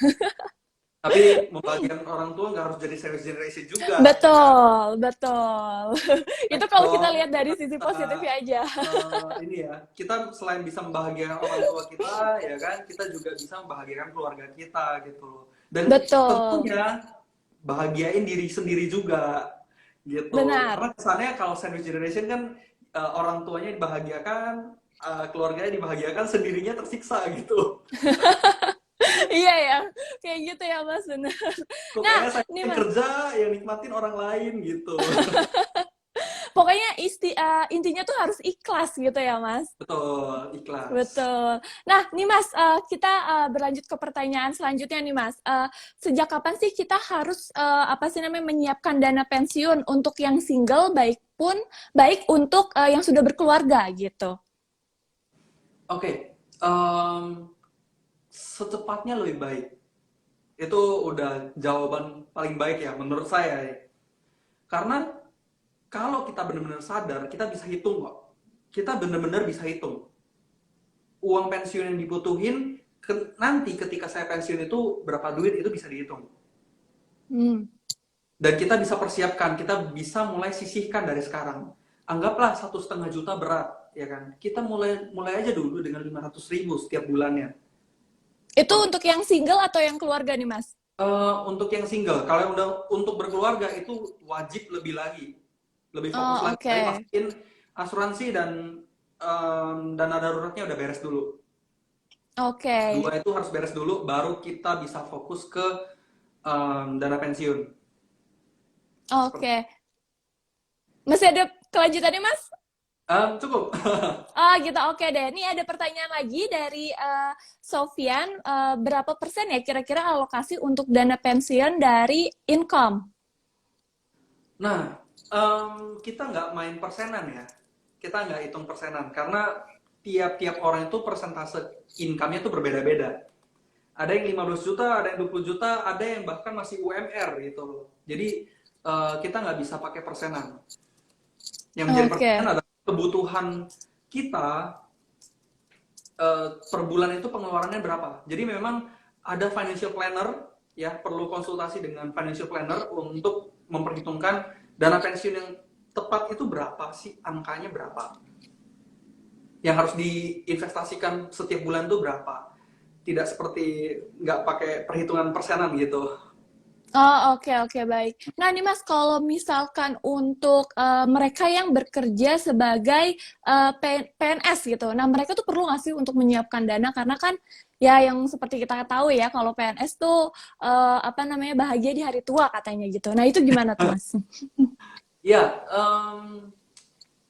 Tapi membagikan orang tua nggak harus jadi service generation juga, ya kan? Betul, betul. Itu kalau kita Dong, lihat dari kita sisi bisa positifnya aja. ini ya, kita selain bisa membahagiakan orang tua kita, ya kan, kita juga bisa membahagiakan keluarga kita gitu loh. Dan Betul, tentunya bahagiain diri sendiri juga gitu. benar. Karena kesannya kalau sandwich generation kan orang tuanya dibahagiakan, keluarganya dibahagiakan, sendirinya tersiksa gitu. Iya ya, kayak gitu ya, Mas, benar. Kok Nah, kayaknya saya nih yang Mas, kerja yang nikmatin orang lain gitu. pokoknya intinya tuh harus ikhlas gitu ya, Mas. Betul, ikhlas. Betul. Nah, nih Mas, kita berlanjut ke pertanyaan selanjutnya nih Mas. Sejak kapan sih kita harus apa sih namanya menyiapkan dana pensiun untuk yang single, baik untuk yang sudah berkeluarga gitu? Oke, secepatnya lebih baik. Itu udah jawaban paling baik ya menurut saya ya. Karena kalau kita benar-benar sadar, kita bisa hitung kok. Kita benar-benar bisa hitung. Uang pensiun yang dibutuhin nanti ketika saya pensiun itu berapa duit itu bisa dihitung. Hmm. Dan kita bisa persiapkan, kita bisa mulai sisihkan dari sekarang. Anggaplah 1,5 juta berat, ya kan? Kita mulai aja dulu dengan 500.000 setiap bulannya. Itu Oke. untuk yang single atau yang keluarga nih Mas? Untuk yang single, kalau yang udah untuk berkeluarga itu wajib lebih lagi, lebih fokus Oh, lagi. oke. Tapi pastiin asuransi dan dana daruratnya udah beres dulu. Oke. Dua itu harus beres dulu, baru kita bisa fokus ke dana pensiun. Seperti, Oke. Masih ada kelanjutannya Mas? cukup. Oh gitu, oke deh. Ini ada pertanyaan lagi dari Sofian. Berapa persen ya kira-kira alokasi untuk dana pensiun dari income? Nah, kita nggak main persenan ya. Kita nggak hitung persenan karena tiap-tiap orang itu persentase income-nya tuh berbeda-beda. Ada yang 15 juta, ada yang 20 juta, ada yang bahkan masih UMR gitu loh. Jadi kita nggak bisa pakai persenan. Yang menjadi persenan Oke. adalah kebutuhan kita per bulan itu pengeluarannya berapa. Jadi memang ada financial planner ya, perlu konsultasi dengan financial planner untuk memperhitungkan dana pensiun yang tepat itu berapa sih, angkanya berapa. Yang harus diinvestasikan setiap bulan itu berapa. Tidak seperti nggak pakai perhitungan persenan gitu. Oh, oke, oke, baik. Nah, nih Mas, kalau misalkan untuk mereka yang bekerja sebagai PNS gitu, nah mereka tuh perlu nggak sih untuk menyiapkan dana? Karena kan ya yang seperti kita tahu ya, kalau PNS tuh apa namanya bahagia di hari tua katanya gitu. Nah, itu gimana tuh Mas? Ya,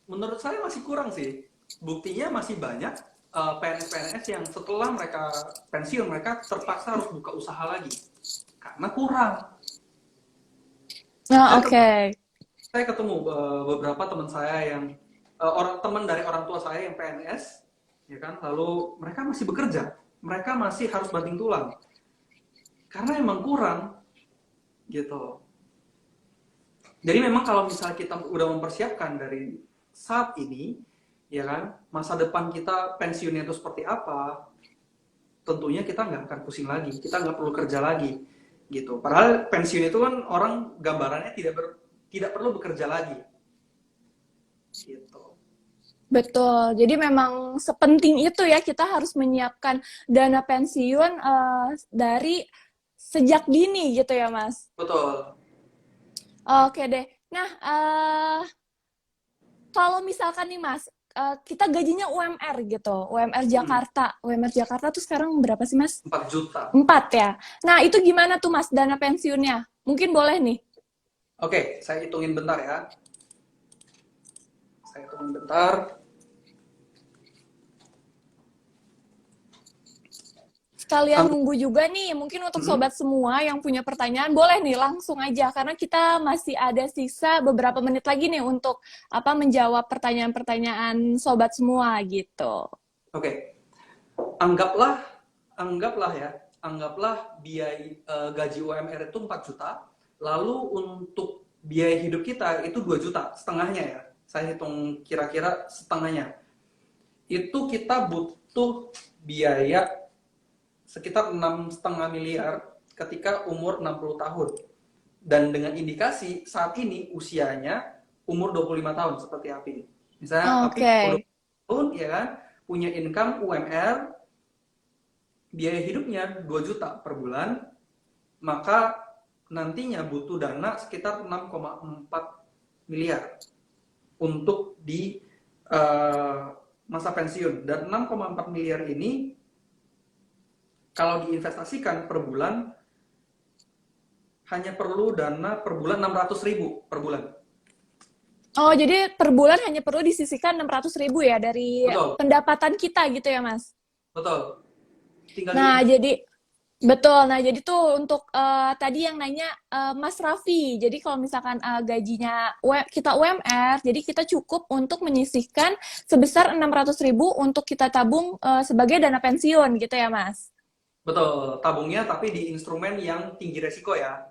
menurut saya masih kurang sih. Buktinya masih banyak PNS-PNS yang setelah mereka pensiun, mereka terpaksa harus buka usaha lagi. Karena kurang. Nah, Saya, oke. saya ketemu beberapa teman saya yang teman dari orang tua saya yang PNS, ya kan, lalu mereka masih bekerja, mereka masih harus banting tulang karena emang kurang gitu. Jadi memang kalau misalnya kita udah mempersiapkan dari saat ini, ya kan? Masa depan kita pensiunnya itu seperti apa? Tentunya kita nggak akan pusing lagi, kita nggak perlu kerja lagi, gitu. Padahal pensiun itu kan orang gambarannya tidak perlu bekerja lagi, gitu. Betul. Jadi memang sepenting itu ya kita harus menyiapkan dana pensiun dari sejak dini gitu ya, Mas. Betul. Oke deh. Nah, kalau misalkan nih Mas, kita gajinya UMR gitu, UMR Hmm, Jakarta. UMR Jakarta tuh sekarang berapa sih Mas? 4 juta. 4 ya. Nah, itu gimana tuh Mas dana pensiunnya? Mungkin boleh nih. Oke, saya hitungin bentar ya. Saya hitungin bentar. Sekalian Ang- nunggu juga nih, mungkin untuk Mhm. sobat semua yang punya pertanyaan, boleh nih langsung aja, karena kita masih ada sisa beberapa menit lagi nih untuk menjawab pertanyaan-pertanyaan sobat semua gitu. Oke, anggaplah anggaplah ya, anggaplah biaya gaji UMR itu 4 juta, lalu untuk biaya hidup kita itu 2 juta, setengahnya ya. Saya hitung kira-kira setengahnya. Itu kita butuh biaya sekitar 6,5 miliar ketika umur 60 tahun. Dan dengan indikasi saat ini usianya umur 25 tahun seperti Api. Misalnya Api Oke. umur 20 tahun ya kan, punya income UMR, biaya hidupnya 2 juta per bulan, maka nantinya butuh dana sekitar 6,4 miliar untuk di masa pensiun. Dan 6,4 miliar ini kalau diinvestasikan per bulan hanya perlu dana per bulan 600.000 per bulan. Oh, jadi per bulan hanya perlu disisihkan 600.000 ya dari Betul, pendapatan kita gitu ya, Mas? betul. Tinggal Nah, diinvest. jadi betul. Nah, jadi tuh untuk tadi yang nanya Mas Raffi. Jadi kalau misalkan gajinya kita UMR, jadi kita cukup untuk menyisihkan sebesar 600.000 untuk kita tabung sebagai dana pensiun gitu ya, Mas? Betul, tabungnya tapi di instrumen yang tinggi resiko ya.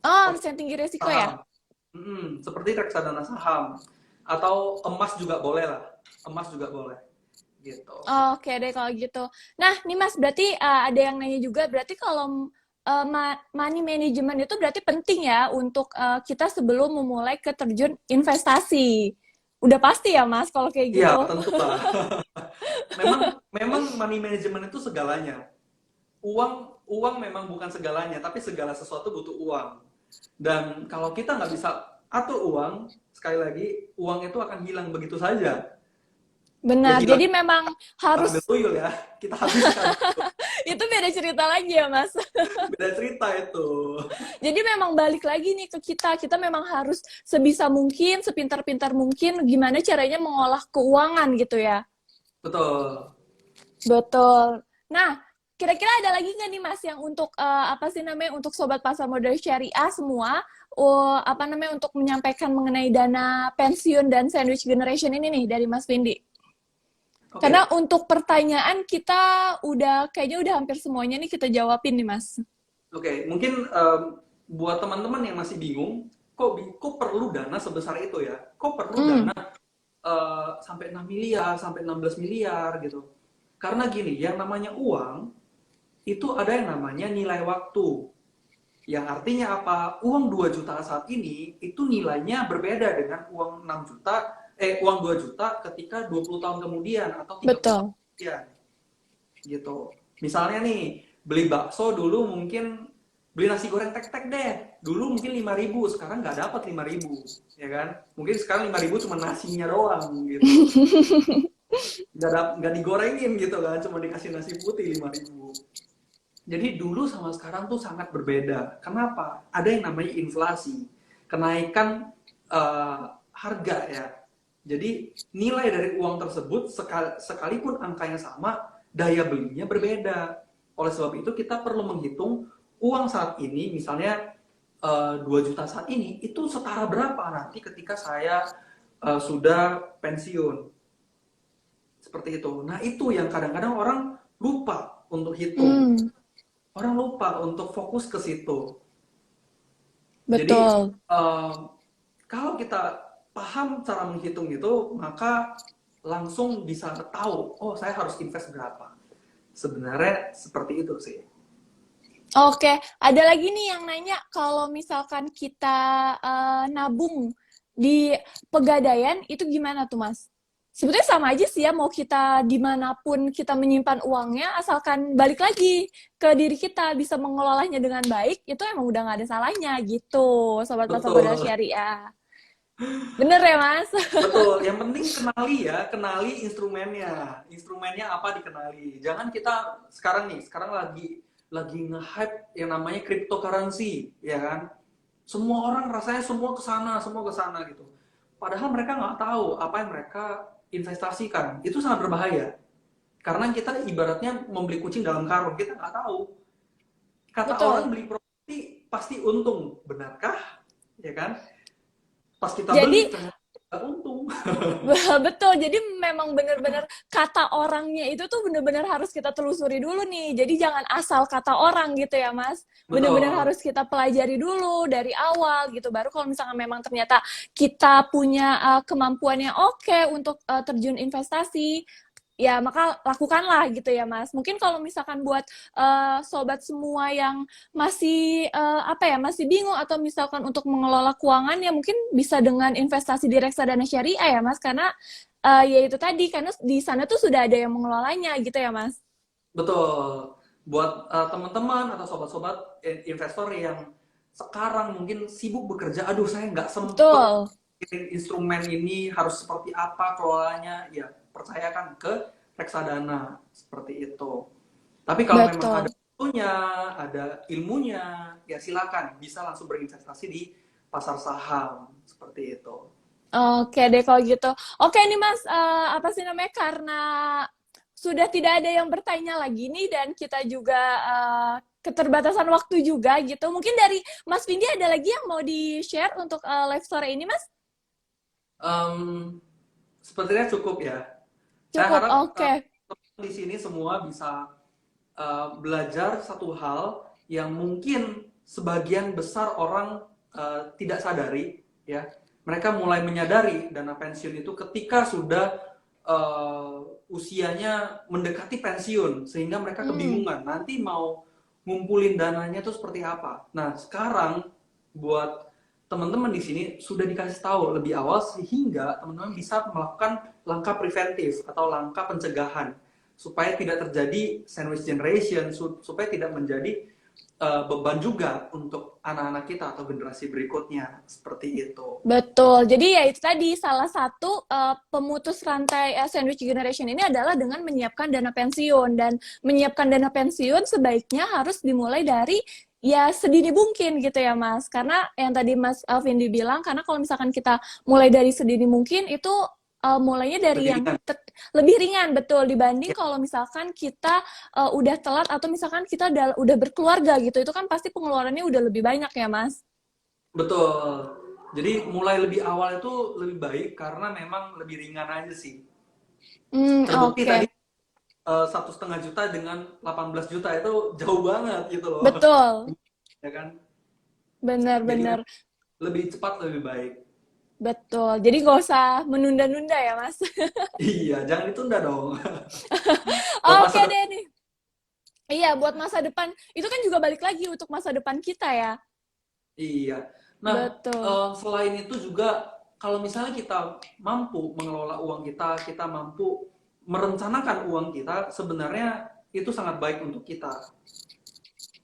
Oh, Seperti yang tinggi resiko ya? saham. Seperti reksadana saham. Atau emas juga boleh lah. Emas juga boleh. Gitu. Oke deh kalau gitu. Nah, nih Mas, berarti ada yang nanya juga, berarti kalau money management itu berarti penting ya untuk kita sebelum memulai ke terjun investasi. Udah pasti ya Mas kalau kayak Iya, gitu. tentu lah. memang money management itu segalanya. Uang memang bukan segalanya, tapi segala sesuatu butuh uang. Dan kalau kita nggak bisa atur uang, sekali lagi, uang itu akan hilang begitu saja. Ya Benar, hilang, jadi memang kita ambil harus, tuyul ya, kita habiskan. itu beda cerita lagi ya Mas. Beda cerita itu. Jadi memang balik lagi nih ke kita memang harus sebisa mungkin, sepintar-pintar mungkin gimana caranya mengolah keuangan gitu ya. Betul. Betul. Nah, kira-kira ada lagi nggak nih Mas yang untuk apa sih namanya untuk sobat pasar modal syariah semua apa namanya untuk menyampaikan mengenai dana pensiun dan sandwich generation ini nih dari Mas Vindi. Karena Oke, untuk pertanyaan kita kayaknya udah hampir semuanya nih kita jawabin nih Mas. oke. Mungkin buat teman-teman yang masih bingung, kok perlu dana sebesar itu ya? Kok perlu Hmm, dana sampai 6 miliar, sampai 16 miliar gitu? Karena gini, yang namanya uang itu ada yang namanya nilai waktu. Yang artinya apa? Uang 2 juta saat ini itu nilainya berbeda dengan uang 6 juta, uang 2 juta ketika 20 tahun kemudian atau 30 tahun betul. kemudian gitu. Misalnya nih, beli bakso dulu mungkin beli nasi goreng tek-tek deh. Dulu mungkin 5.000, sekarang nggak dapat 5.000, ya kan? Mungkin sekarang 5.000 cuma nasinya doang gitu. Nggak digorengin gitu kan, cuma dikasih nasi putih 5.000. Jadi dulu sama sekarang tuh sangat berbeda. Kenapa? Ada yang namanya inflasi, kenaikan harga ya. Jadi nilai dari uang tersebut sekalipun angkanya sama, daya belinya berbeda. Oleh sebab itu kita perlu menghitung uang saat ini, misalnya 2 juta saat ini, itu setara berapa nanti ketika saya sudah pensiun. Seperti itu. Nah itu yang kadang-kadang orang lupa untuk hitung. Hmm, Orang lupa untuk fokus ke situ. Jadi betul. kalau kita paham cara menghitung itu, maka langsung bisa tahu, oh saya harus invest berapa. Sebenarnya seperti itu sih. Oke, ada lagi nih yang nanya kalau misalkan kita nabung di Pegadaian itu gimana tuh Mas? Sebetulnya sama aja sih ya, mau kita dimanapun kita menyimpan uangnya, asalkan balik lagi ke diri kita bisa mengelolanya dengan baik, itu emang udah nggak ada salahnya gitu, Sobat Pasar Modal Betul. Syariah. Bener ya Mas? Betul, yang penting kenali ya, kenali instrumennya. Instrumennya apa dikenali. Jangan kita sekarang lagi nge-hype yang namanya cryptocurrency, ya kan? Semua orang rasanya semua ke sana gitu. Padahal mereka nggak tahu apa yang mereka investasikan. Itu sangat berbahaya. Karena kita ibaratnya membeli kucing dalam karung, kita nggak tahu. Kata orang Betul. beli properti pasti untung, benarkah? Ya kan? Pas kita beli Jadi ternyata nggak untung. betul, jadi memang benar-benar kata orangnya itu tuh benar-benar harus kita telusuri dulu nih. Jadi jangan asal kata orang gitu ya, Mas. Benar-benar Betul. harus kita pelajari dulu dari awal gitu. Baru kalau misalkan memang ternyata kita punya kemampuan yang oke untuk terjun investasi, ya maka lakukanlah gitu ya, Mas. Mungkin kalau misalkan buat sobat semua yang masih apa ya, masih bingung atau misalkan untuk mengelola keuangan ya mungkin bisa dengan investasi di reksadana syariah ya Mas, karena ya itu tadi karena di sana tuh sudah ada yang mengelolanya gitu ya Mas. Betul. Buat teman-teman atau sobat-sobat investor yang sekarang mungkin sibuk bekerja, aduh saya nggak sempet Betul, instrumen ini harus seperti apa kelolanya, ya percayakan ke reksadana seperti itu. Tapi kalau memang ada betul. waktunya, ada ilmunya, ya silakan bisa langsung berinvestasi di pasar saham seperti itu. Oke deh kalau gitu. Oke nih Mas, apa sih namanya? Karena sudah tidak ada yang bertanya lagi nih dan kita juga keterbatasan waktu juga gitu. Mungkin dari Mas Vindi ada lagi yang mau di-share untuk live sore ini Mas? Um, Sepertinya cukup ya. Saya Cukup, harap oke. di sini semua bisa belajar satu hal yang mungkin sebagian besar orang tidak sadari, ya. Mereka mulai menyadari dana pensiun itu ketika sudah usianya mendekati pensiun, sehingga mereka Hmm, kebingungan nanti mau ngumpulin dananya itu seperti apa. Nah, sekarang buat teman-teman di sini sudah dikasih tahu lebih awal sehingga teman-teman bisa melakukan langkah preventif atau langkah pencegahan supaya tidak terjadi sandwich generation, supaya tidak menjadi beban juga untuk anak-anak kita atau generasi berikutnya seperti itu. betul. Jadi ya itu tadi salah satu pemutus rantai sandwich generation ini adalah dengan menyiapkan dana pensiun dan menyiapkan dana pensiun sebaiknya harus dimulai dari ya sedini mungkin gitu ya Mas. Karena yang tadi Mas Vindi bilang karena kalau misalkan kita mulai dari sedini mungkin itu mulainya dari Lebih yang ringan. lebih ringan betul dibanding Ya, kalau misalkan kita udah telat atau misalkan kita udah berkeluarga gitu. Itu kan pasti pengeluarannya udah lebih banyak ya Mas. betul. Jadi mulai lebih awal itu lebih baik karena memang lebih ringan aja sih. Terbukti Oke. tadi 1,5 juta dengan 18 juta itu jauh banget gitu loh. Betul, Ya kan? Jadi benar-benar lebih cepat lebih baik. betul. Jadi nggak usah menunda-nunda ya, Mas. Iya, jangan ditunda dong. Buat Oke masa depan. deh nih. Iya, buat masa depan. Itu kan juga balik lagi untuk masa depan kita ya. Iya. Nah, Betul. selain itu juga kalau misalnya kita mampu mengelola uang kita, kita mampu merencanakan uang kita, sebenarnya itu sangat baik untuk kita.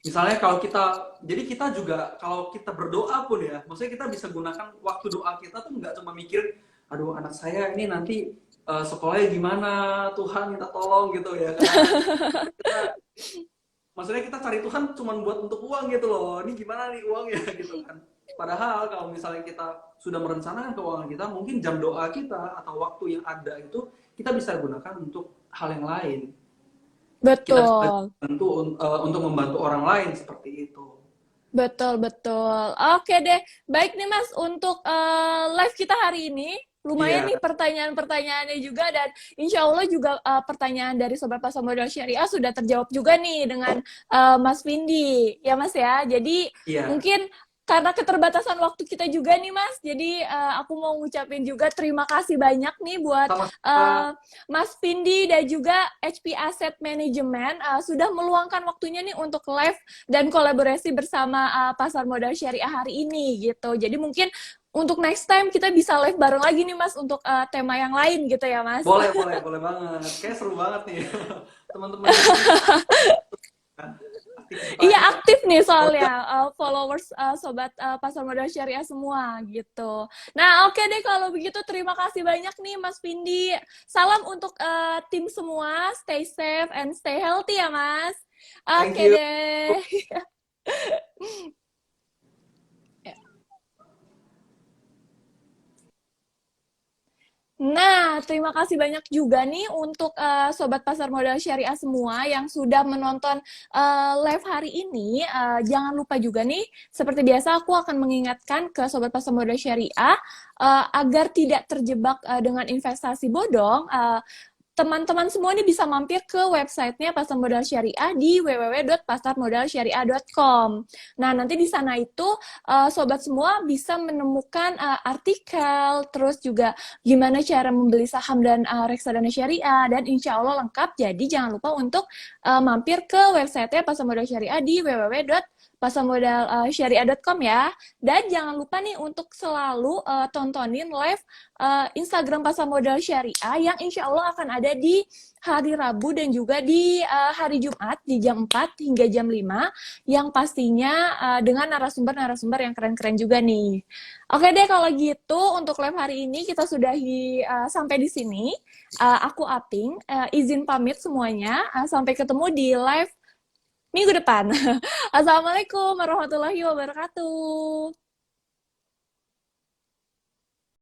Misalnya kalau kita, jadi kita juga kalau kita berdoa pun ya, maksudnya kita bisa gunakan waktu doa kita tuh nggak cuma mikir, aduh anak saya ini nanti sekolahnya gimana, Tuhan minta tolong gitu ya kan. Kita, maksudnya kita cari Tuhan cuma buat untuk uang gitu loh, ini gimana nih uangnya gitu kan. Padahal kalau misalnya kita sudah merencanakan keuangan kita, mungkin jam doa kita atau waktu yang ada itu kita bisa gunakan untuk hal yang lain. Kita bisa Betul. bantu untuk membantu orang lain seperti itu. Betul, betul. Oke deh. Baik nih Mas, untuk live kita hari ini lumayan Iya, nih pertanyaan-pertanyaannya juga dan insya Allah juga pertanyaan dari Sobat Pasar Modal Syariah sudah terjawab juga nih dengan Mas Vindi. Ya Mas ya. Jadi iya. mungkin karena keterbatasan waktu kita juga nih Mas, jadi aku mau ngucapin juga terima kasih banyak nih buat Sama-sama. Mas Vindi dan juga HP Asset Management sudah meluangkan waktunya nih untuk live dan kolaborasi bersama Pasar Modal Syariah hari ini gitu. Jadi mungkin untuk next time kita bisa live bareng lagi nih Mas untuk tema yang lain gitu ya Mas. Boleh, boleh, boleh banget. Kayak seru banget nih. Teman-teman di sini kan Iya aktivitasnya. aktif nih Oh, soalnya ya. followers sobat Pasar Modal Syariah semua gitu. Nah oke deh kalau begitu terima kasih banyak nih Mas Vindi. Salam untuk tim semua, stay safe and stay healthy ya Mas. Thank Oke you. deh. Nah, terima kasih banyak juga nih untuk Sobat Pasar Modal Syariah semua yang sudah menonton live hari ini. Jangan lupa juga nih, seperti biasa aku akan mengingatkan ke Sobat Pasar Modal Syariah agar tidak terjebak dengan investasi bodong. Teman-teman semua ini bisa mampir ke websitenya Pasar Modal Syariah di www.pasarmodalsyariah.com. Nah, nanti di sana itu sobat semua bisa menemukan artikel, terus juga gimana cara membeli saham dan reksadana syariah, dan insya Allah lengkap. Jadi jangan lupa untuk mampir ke websitenya Pasar Modal Syariah di www.pasarmodalsyariah.com ya. Dan jangan lupa nih untuk selalu tontonin live Instagram Pasar Modal Syariah yang insya Allah akan ada di hari Rabu dan juga di hari Jumat di jam 4 hingga jam 5 yang pastinya dengan narasumber-narasumber yang keren-keren juga nih. Oke deh kalau gitu untuk live hari ini kita sudahi sampai di sini. Aku Aping, izin pamit semuanya. Sampai ketemu di live minggu depan. Assalamualaikum warahmatullahi wabarakatuh.